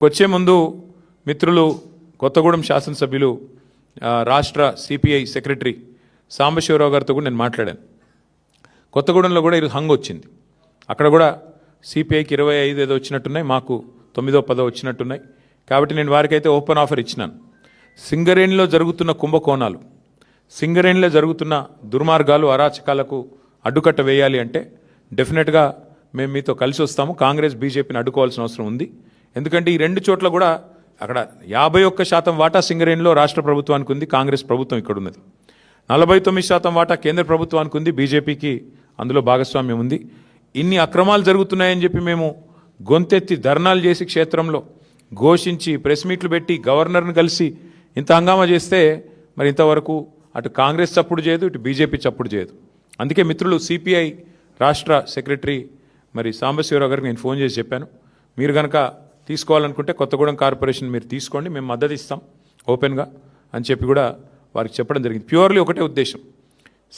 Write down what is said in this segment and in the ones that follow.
వచ్చే ముందు మిత్రులు కొత్తగూడెం శాసనసభ్యులు రాష్ట్ర సిపిఐ సెక్రటరీ సాంబశివరావు గారితో కూడా నేను మాట్లాడాను. కొత్తగూడెంలో కూడా ఇది హంగ్ వచ్చింది. అక్కడ కూడా సిపిఐకి 25 ఏదో వచ్చినట్టున్నాయి, మాకు 9దో 10దో వచ్చినట్టున్నాయి. కాబట్టి నేను వారికైతే ఓపెన్ ఆఫర్ ఇచ్చినాను. సింగరేణిలో జరుగుతున్న కుంభకోణాలు, సింగరేణిలో జరుగుతున్న దుర్మార్గాలు, అరాచకాలకు అడ్డుకట్ట వేయాలి అంటే డెఫినెట్గా మేము మీతో కలిసి వస్తాము. కాంగ్రెస్ బీజేపీని అడ్డుకోవాల్సిన అవసరం ఉంది. ఎందుకంటే ఈ రెండు చోట్ల కూడా అక్కడ 51% వాటా సింగరేణిలో రాష్ట్ర ప్రభుత్వానికి ఉంది, కాంగ్రెస్ ప్రభుత్వం ఇక్కడ ఉన్నది. 49% వాటా కేంద్ర ప్రభుత్వానికి ఉంది, బీజేపీకి అందులో భాగస్వామ్యం ఉంది. ఇన్ని అక్రమాలు జరుగుతున్నాయని చెప్పి మేము గొంతెత్తి ధర్నాలు చేసి క్షేత్రంలో ఘోషించి ప్రెస్ మీట్లు పెట్టి గవర్నర్ని కలిసి ఇంత హంగామా చేస్తే మరి ఇంతవరకు అటు కాంగ్రెస్ చప్పుడు చేయదు, ఇటు బీజేపీ చప్పుడు చేయదు. అందుకే మిత్రులు సిపిఐ రాష్ట్ర సెక్రటరీ మరి సాంబశివరావు గారికి నేను ఫోన్ చేసి చెప్పాను, మీరు కనుక తీసుకోవాలనుకుంటే కొత్తగూడెం కార్పొరేషన్ మీరు తీసుకోండి, మేము మద్దతు ఇస్తాం ఓపెన్గా అని చెప్పి కూడా వారికి చెప్పడం జరిగింది. ప్యూర్లీ ఒకటే ఉద్దేశం,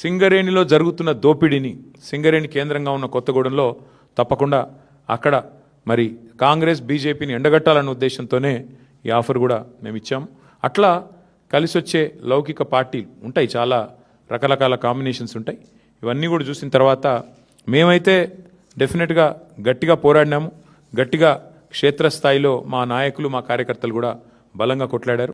సింగరేణిలో జరుగుతున్న దోపిడీని, సింగరేణి కేంద్రంగా ఉన్న కొత్తగూడెంలో తప్పకుండా అక్కడ మరి కాంగ్రెస్ బీజేపీని ఎండగట్టాలన్న ఉద్దేశంతోనే ఈ ఆఫర్ కూడా మేము ఇచ్చాము. అట్లా కలిసి వచ్చే లౌకిక పార్టీలు ఉంటాయి, చాలా రకరకాల కాంబినేషన్స్ ఉంటాయి. ఇవన్నీ కూడా చూసిన తర్వాత మేమైతే డెఫినెట్గా గట్టిగా పోరాడినాము. గట్టిగా క్షేత్రస్థాయిలో మా నాయకులు, మా కార్యకర్తలు కూడా బలంగా కొట్లాడారు.